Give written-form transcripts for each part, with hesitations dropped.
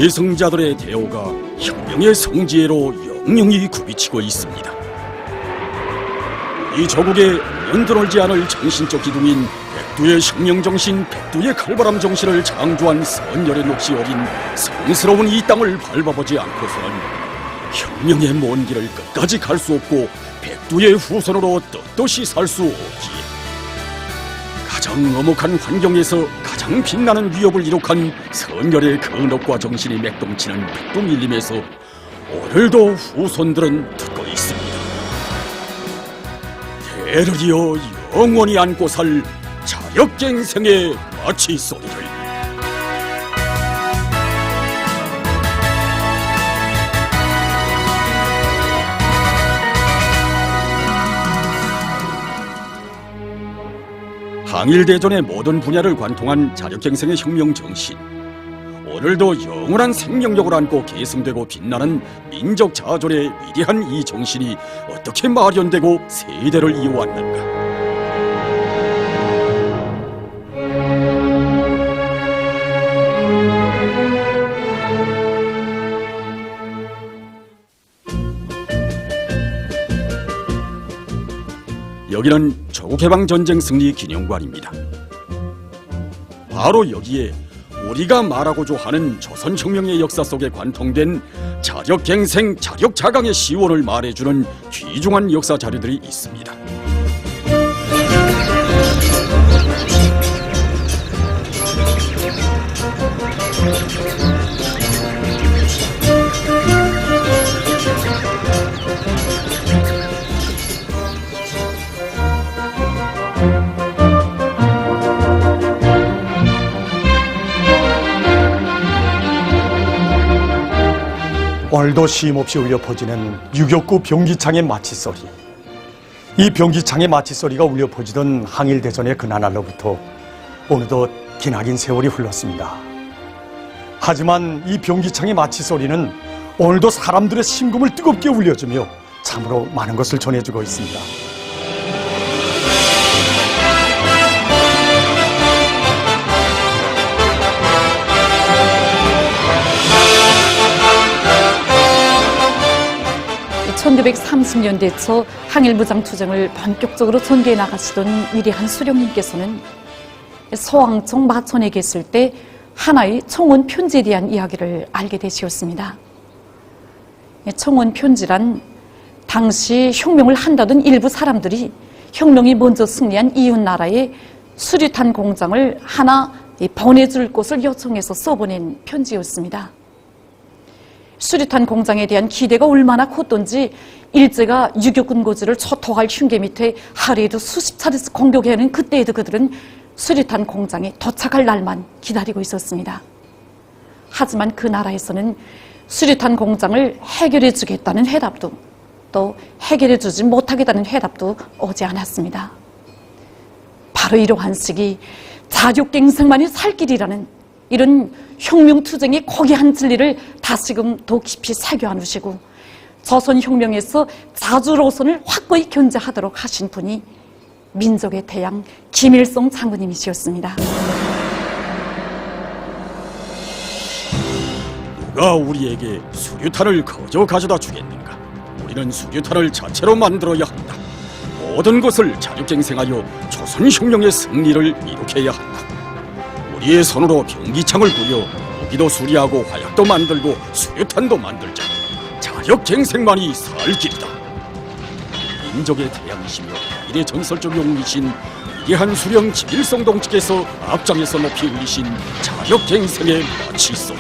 계승자들의 대오가 혁명의 성지혜로 영영히 굽이치고 있습니다. 이 조국에 연드놀지 않을 정신적 기둥인 백두의 혁명정신, 백두의 칼바람 정신을 창조한 선열의 녹시 어린 성스러운 이 땅을 밟아보지 않고서는 혁명의 먼 길을 끝까지 갈 수 없고 백두의 후손으로 떳떳이 살 수 없기에 가장 엄혹한 환경에서 가장 빛나는 위협을 이룩한 선열의 근업과 정신이 맥동치는 백두밀림에서 오늘도 후손들은 듣고 있습니다. 대를 이어 영원히 안고 살 자력갱생의 마치 소리를. 항일대전의 모든 분야를 관통한 자력갱생의 혁명 정신. 오늘도 영원한 생명력을 안고 계승되고 빛나는 민족 자존의 위대한 이 정신이 어떻게 마련되고 세대를 이어왔는가. 여기는 조국해방전쟁 승리 기념관입니다. 바로 여기에 우리가 말하고자 하는 조선혁명의 역사 속에 관통된 자력갱생, 자력자강의 시원을 말해주는 귀중한 역사 자료들이 있습니다. 오늘도 쉼없이 울려 퍼지는 6.29 병기창의 마취소리. 이 병기창의 마취소리가 울려 퍼지던 항일대전의 그날로부터 어느덧 기나긴 세월이 흘렀습니다. 하지만 이 병기창의 마취소리는 오늘도 사람들의 심금을 뜨겁게 울려주며 참으로 많은 것을 전해주고 있습니다. 1930년대 초 항일무장투쟁을 본격적으로 전개해 나가시던 위대한 수령님께서는 소왕청 마천에 계실 때 하나의 청원 편지에 대한 이야기를 알게 되시었습니다. 청원 편지란 당시 혁명을 한다던 일부 사람들이 혁명이 먼저 승리한 이웃 나라에 수류탄 공장을 하나 보내줄 것을 요청해서 써보낸 편지였습니다. 수류탄 공장에 대한 기대가 얼마나 컸던지 일제가 유교군 고지를 초토할 흉계 밑에 하루에도 수십 차례씩 공격해야 하는 그때에도 그들은 수류탄 공장에 도착할 날만 기다리고 있었습니다. 하지만 그 나라에서는 수류탄 공장을 해결해 주겠다는 해답도 또 해결해 주지 못하겠다는 해답도 오지 않았습니다. 바로 이러한 시기 자력갱생만이 살 길이라는 이런 혁명투쟁의 고귀한 진리를 다시금 더 깊이 새겨 안으시고 조선혁명에서 자주로선을 확고히 견제하도록 하신 분이 민족의 태양 김일성 장군님이시었습니다. 누가 우리에게 수류탄을 거저 가져다 주겠는가? 우리는 수류탄을 자체로 만들어야 한다. 모든 것을 자력갱생하여 조선혁명의 승리를 이룩해야 한다. 우리의 손으로 병기창을 부여 무기도 수리하고 화약도 만들고 수류탄도 만들자. 자력갱생만이 살 길이다. 민족의 태양이시며 미래 전설적 영웅이신 위대한 수령 김일성 동지께서 앞장에서 높이 울리신 자력갱생의 마취소리.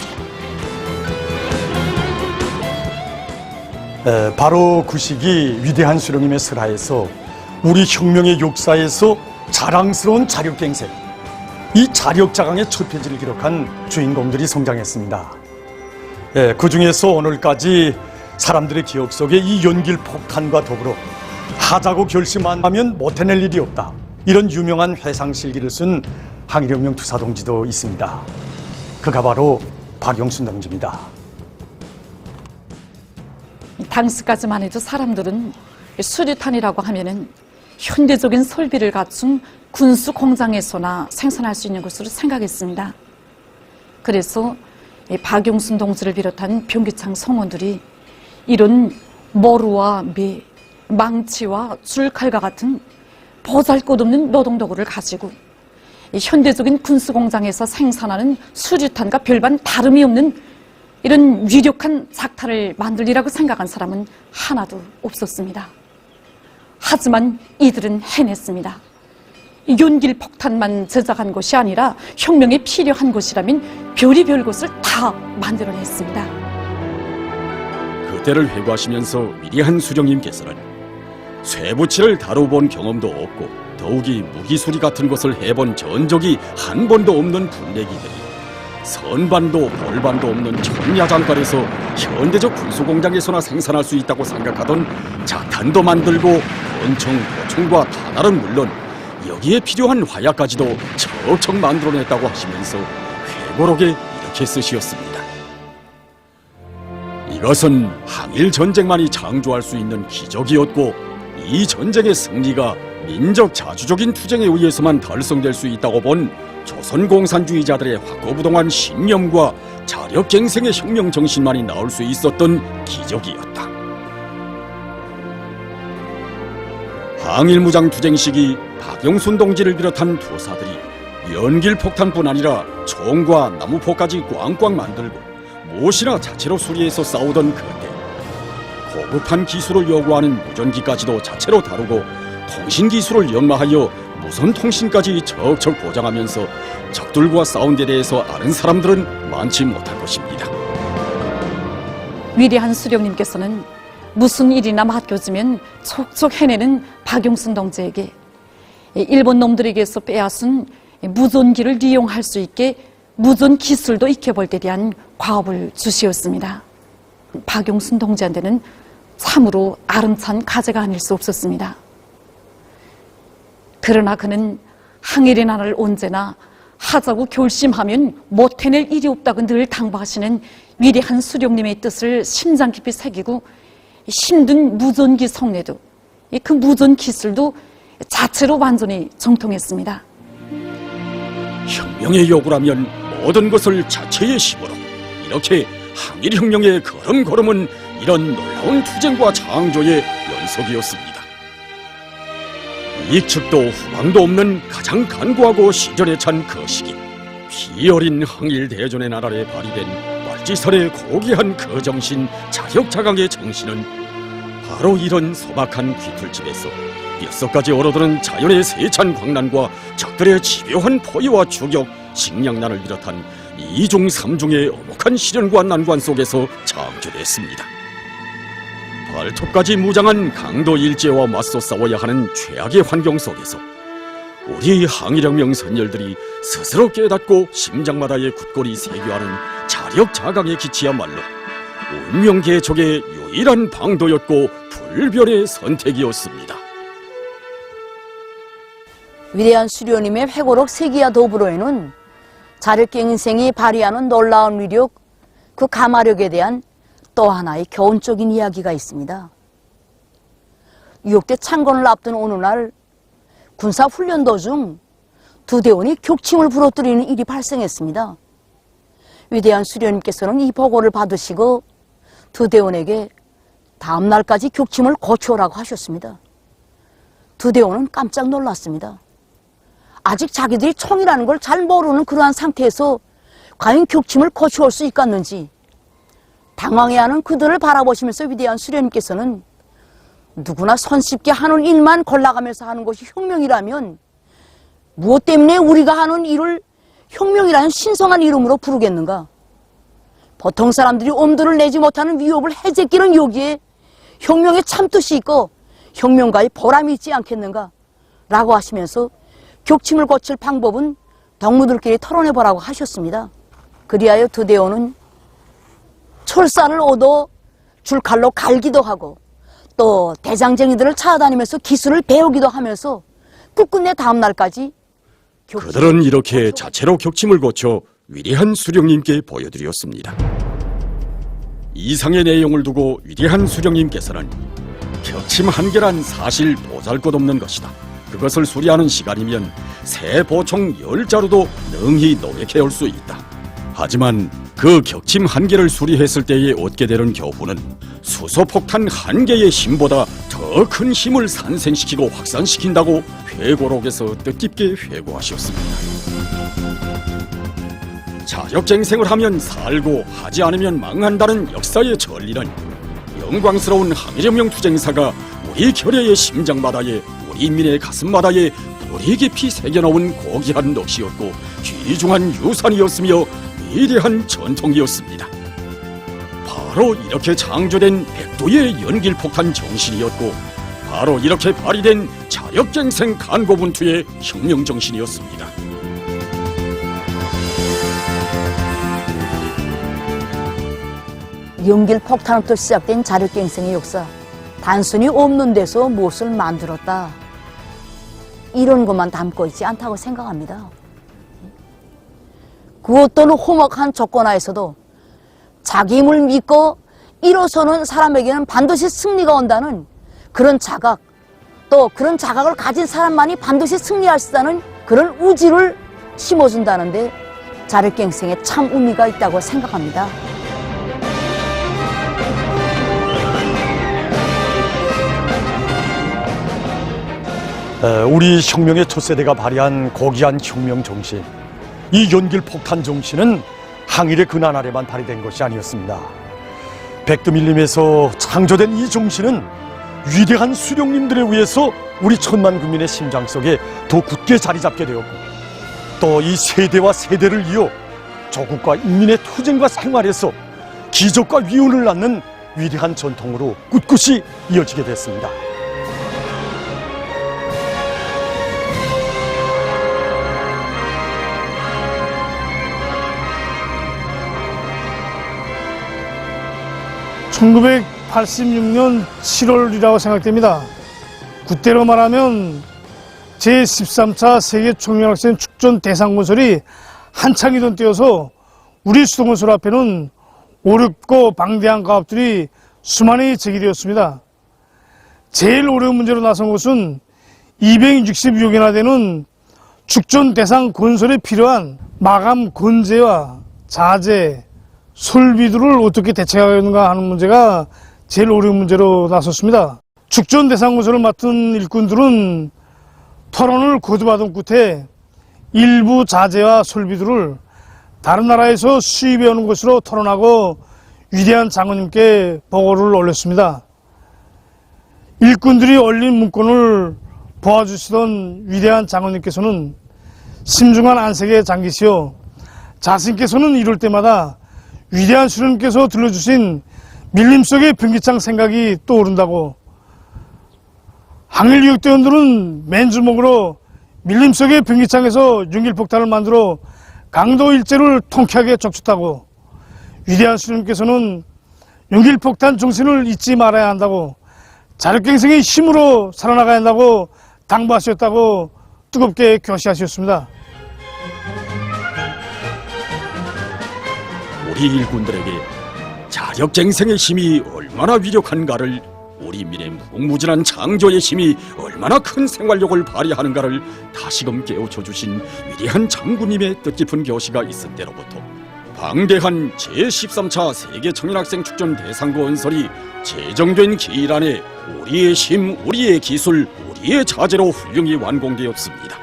바로 그 시기 위대한 수령님의 설하에서 우리 혁명의 역사에서 자랑스러운 자력갱생, 이 자력자강의 첫 페이지를 기록한 주인공들이 성장했습니다. 그 중에서 오늘까지 사람들의 기억 속에 이 연길 폭탄과 더불어 하자고 결심하면 못해낼 일이 없다, 이런 유명한 회상실기를 쓴 항일혁명 투사 동지도 있습니다. 그가 바로 박영순 동지입니다. 당시까지만 해도 사람들은 수류탄이라고 하면은 현대적인 설비를 갖춘 군수 공장에서나 생산할 수 있는 것으로 생각했습니다. 그래서 박용순 동지를 비롯한 병기창 성원들이 이런 머루와 매, 망치와 줄칼과 같은 보잘것없는 노동도구를 가지고 현대적인 군수공장에서 생산하는 수류탄과 별반 다름이 없는 이런 위력한 작탄을 만들리라고 생각한 사람은 하나도 없었습니다. 하지만 이들은 해냈습니다. 연길 폭탄만 제작한 것이 아니라 혁명에 필요한 것이라면 별의별 것을 다 만들어냈습니다. 그때를 회고하시면서 위대한 수령님께서는 쇠붙이를 다뤄본 경험도 없고 더욱이 무기수리 같은 것을 해본 전적이 한 번도 없는 분내기들이 선반도 볼반도 없는 천야장관에서 현대적 군수공장에서나 생산할 수 있다고 생각하던 작탄도 만들고 권총, 보총과 탄알은 물론 여기에 필요한 화약까지도 척척 만들어냈다고 하시면서 회고록에 이렇게 쓰시었습니다. 이것은 항일전쟁만이 창조할 수 있는 기적이었고 이 전쟁의 승리가 민족 자주적인 투쟁에 의해서만 달성될 수 있다고 본 조선공산주의자들의 확고부동한 신념과 자력갱생의 혁명 정신만이 나올 수 있었던 기적이었다. 항일무장 투쟁 시기 박용순 동지를 비롯한 투사들이 연길폭탄뿐 아니라 총과 나무포까지 꽝꽝 만들고 무엇이나 자체로 수리해서 싸우던 그때 고급한 기술을 요구하는 무전기까지도 자체로 다루고 통신기술을 연마하여 무선 통신까지 척척 보장하면서 적들과 싸운 데 대해서 아는 사람들은 많지 못할 것입니다. 위대한 수령님께서는 무슨 일이나 맡겨지면 척척 해내는 박용순 동지에게 일본 놈들에게서 빼앗은 무전기를 이용할 수 있게 무전 기술도 익혀볼 때 대한 과업을 주시었습니다. 박용순 동지한테는 참으로 아름찬 가제가 아닐 수 없었습니다. 그러나 그는 항일의 날을 언제나 하자고 결심하면 못 해낼 일이 없다고 늘 당부하시는 위대한 수령님의 뜻을 심장 깊이 새기고 힘든 무전기 성내도 그 무전 기술도 자체로 완전히 정통했습니다. 혁명의 요구라면 모든 것을 자체의 힘으로 이렇게 항일혁명의 걸음걸음은 이런 놀라운 투쟁과 창조의 연속이었습니다. 이익측도 후방도 없는 가장 간구하고 시절에 찬 그 시기 피 어린 항일대전의 나날에 발휘된 말지설의 고귀한 그 정신 자력자강의 정신은 바로 이런 소박한 귀틀집에서 뼛속까지 얼어드는 자연의 세찬 광란과 적들의 집요한 포위와 추격, 식량난을 비롯한 이중 삼중의 엄혹한 시련과 난관 속에서 창조됐습니다. 발톱까지 무장한 강도 일제와 맞서 싸워야 하는 최악의 환경 속에서 우리 항일혁명 선열들이 스스로 깨닫고 심장마다의 굳건히 세교하는 자력자강의 기치야말로 운명개척의 유일한 방도였고 불변의 선택이었습니다. 위대한 수료님의 회고록 세기와 더불어에는 자력갱생이 발휘하는 놀라운 위력, 그 가마력에 대한 또 하나의 교훈적인 이야기가 있습니다. 6대 창건을 앞둔 어느 날 군사훈련 도중 두 대원이 격침을 부러뜨리는 일이 발생했습니다. 위대한 수료님께서는 이 보고를 받으시고 두 대원에게 다음 날까지 격침을 고쳐오라고 하셨습니다. 두 대원은 깜짝 놀랐습니다. 아직 자기들이 총이라는 걸 잘 모르는 그러한 상태에서 과연 격침을 고쳐올 수 있겠는지 당황해하는 그들을 바라보시면서 위대한 수령님께서는 누구나 손쉽게 하는 일만 골라가면서 하는 것이 혁명이라면 무엇 때문에 우리가 하는 일을 혁명이라는 신성한 이름으로 부르겠는가? 보통 사람들이 엄두를 내지 못하는 위협을 해제끼는 여기에 혁명의 참뜻이 있고 혁명가의 보람이 있지 않겠는가? 라고 하시면서 격침을 고칠 방법은 동무들끼리 토론해보라고 하셨습니다. 그리하여 두 대원은 철사를 얻어 줄칼로 갈기도 하고 또 대장쟁이들을 찾아다니면서 기술을 배우기도 하면서 끝끝내 다음 날까지 그들은 이렇게 자체로 격침을 고쳐 위대한 수령님께 보여드렸습니다. 이상의 내용을 두고 위대한 수령님께서는 격침 한 개란 사실 보잘것없는 것이다. 그것을 수리하는 시간이면 새 보총 10자루도 능히 노력해올 수 있다. 하지만 그 격침 한계를 수리했을 때에 얻게 되는 교훈은 수소폭탄 한 개의 힘보다 더 큰 힘을 산생시키고 확산시킨다고 회고록에서 뜻깊게 회고하셨습니다. 자력갱생을 하면 살고 하지 않으면 망한다는 역사의 전리는 영광스러운 항일혁명 투쟁사가 우리 결의의 심장바다에 우리 인민의 가슴바다에 뿌리 깊이 새겨놓은 고귀한 넋이었고 귀중한 유산이었으며 위대한 전통이었습니다. 바로 이렇게 창조된 백도의 연길폭탄 정신이었고 바로 이렇게 발휘된 자력갱생 간고분투의 혁명정신이었습니다. 연길폭탄부터 시작된 자력갱생의 역사, 단순히 없는 데서 무엇을 만들었다, 이런 것만 담고 있지 않다고 생각합니다. 그 어떤 험악한 조건 하에서도 자기 힘을 믿고 일어서는 사람에게는 반드시 승리가 온다는 그런 자각, 또 그런 자각을 가진 사람만이 반드시 승리할 수 있다는 그런 의지를 심어준다는데 자력갱생에 참 의미가 있다고 생각합니다. 우리 혁명의 첫 세대가 발휘한 고귀한 혁명 정신, 이 연길폭탄 정신은 항일의 근한 아래만 발휘된 것이 아니었습니다. 백두밀림에서 창조된 이 정신은 위대한 수령님들에 의해서 우리 천만 국민의 심장 속에 더 굳게 자리 잡게 되었고, 또 이 세대와 세대를 이어 조국과 인민의 투쟁과 생활에서 기적과 위훈을 낳는 위대한 전통으로 꿋꿋이 이어지게 됐습니다. (1986년 7월이라고) 생각됩니다. 그때로 말하면 제13차 세계총연학생 축전 대상건설이 한창이던 때여서 우리 수도건설 앞에는 어렵고 방대한 가업들이 수많이 제기되었습니다. 제일 어려운 문제로 나선 것은 266개나 되는 축전 대상 건설에 필요한 마감 건재와 자재, 설비들을 어떻게 대체하는가 하는 문제가 제일 어려운 문제로 나섰습니다. 축전 대상 건설을 맡은 일꾼들은 토론을 거듭하던 끝에 일부 자재와 설비들을 다른 나라에서 수입해 오는 것으로 토론하고 위대한 장군님께 보고를 올렸습니다. 일꾼들이 올린 문건을 보아주시던 위대한 장군님께서는 심중한 안색에 잠기시어 자신께서는 이럴 때마다 위대한 수령님께서 들려주신 밀림 속의 변기창 생각이 떠오른다고, 항일유역대원들은 맨주먹으로 밀림 속의 변기창에서 연길폭탄을 만들어 강도 일제를 통쾌하게 족쳤다고, 위대한 수령님께서는 연길폭탄 정신을 잊지 말아야 한다고, 자력갱생의 힘으로 살아나가야 한다고 당부하셨다고 뜨겁게 교시하셨습니다. 우리 일꾼들에게 자력갱생의 힘이 얼마나 위력한가를, 우리 인민의 무궁무진한 창조의 힘이 얼마나 큰 생활력을 발휘하는가를 다시금 깨우쳐 주신 위대한 장군님의 뜻깊은 교시가 있은 때로부터 방대한 제13차 세계청년학생 축전 대상건설이 제정된 기일 안에 우리의 힘, 우리의 기술, 우리의 자재로 훌륭히 완공되었습니다.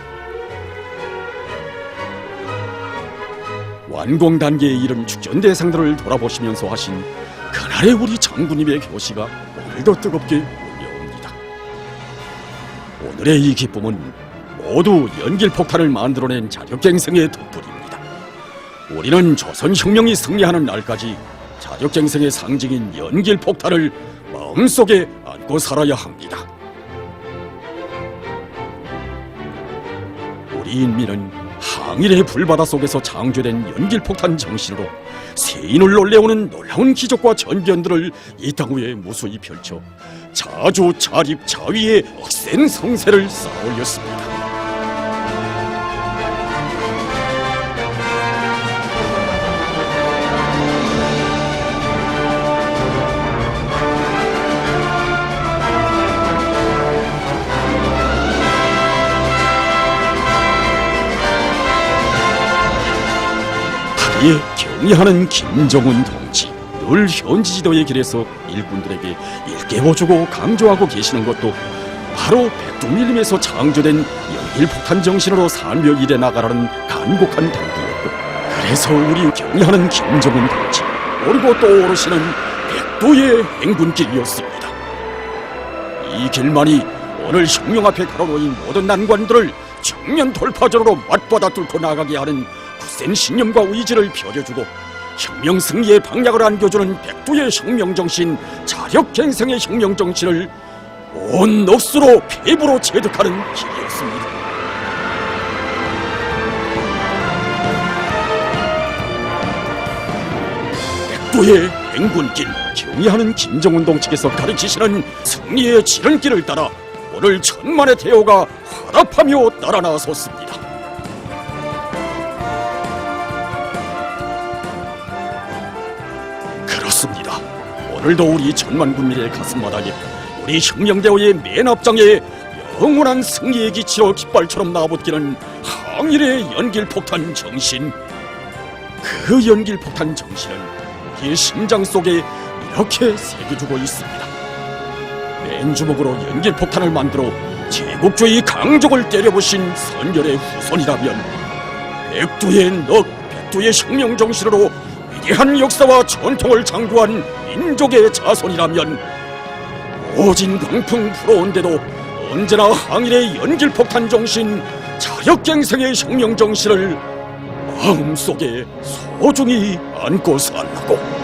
완공 단계에 이른 축전 대상들을 돌아보시면서 하신 그날의 우리 장군님의 교시가 오늘도 뜨겁게 울려옵니다. 오늘의 이 기쁨은 모두 연길폭탄을 만들어낸 자력갱생의 덕분입니다. 우리는 조선혁명이 승리하는 날까지 자력갱생의 상징인 연길폭탄을 마음속에 안고 살아야 합니다. 우리 인민은 항일의 불바다 속에서 창조된 연길폭탄 정신으로 세인을 놀래우는 놀라운 기적과 전변들을 이 땅 위에 무수히 펼쳐 자주 자립 자위의 억센 성세를 쌓아올렸습니다. 우리의 경의하는 김정은 동지, 늘 현지 지도의 길에서 일꾼들에게 일깨워주고 강조하고 계시는 것도 바로 백두밀림에서 창조된 연일폭탄 정신으로 살며 일해 나가라는 간곡한 당부였고, 그래서 우리 경의하는 김정은 동지, 오르고 또 오르시는 백두의 행군길이었습니다. 이 길만이 오늘 혁명 앞에 가로놓인 모든 난관들을 정면 돌파적으로 맞받아 뚫고 나가게 하는 굳센 신념과 의지를 펴려주고 혁명 승리의 방향을 안겨주는 백두의 혁명정신, 자력갱생의 혁명정신을 온 넋으로 피부로 체득하는 길이었습니다. 백두의 행군길, 경의하는 김정은 동지께서 가르치시는 승리의 지름길을 따라 오늘 천만의 대호가 화답하며 따라 나섰습니다. 그렇습니다. 오늘도 우리 천만 군민의 가슴마다에 우리 혁명대호의 맨 앞장에 영원한 승리의 기치로 깃발처럼 나붙기는 항일의 연길폭탄 정신. 그 연길폭탄 정신은 우리의 심장 속에 이렇게 새겨주고 있습니다. 맨주먹으로 연길폭탄을 만들어 제국주의 강족을 때려부신 선열의 후손이라면, 백두의 넋, 백두의 혁명정신으로 위대한 역사와 전통을 장구한 민족의 자손이라면, 오진 광풍 불어온데도 언제나 항일의 연길폭탄 정신, 자력갱생의 혁명정신을 마음속에 소중히 안고 살라고.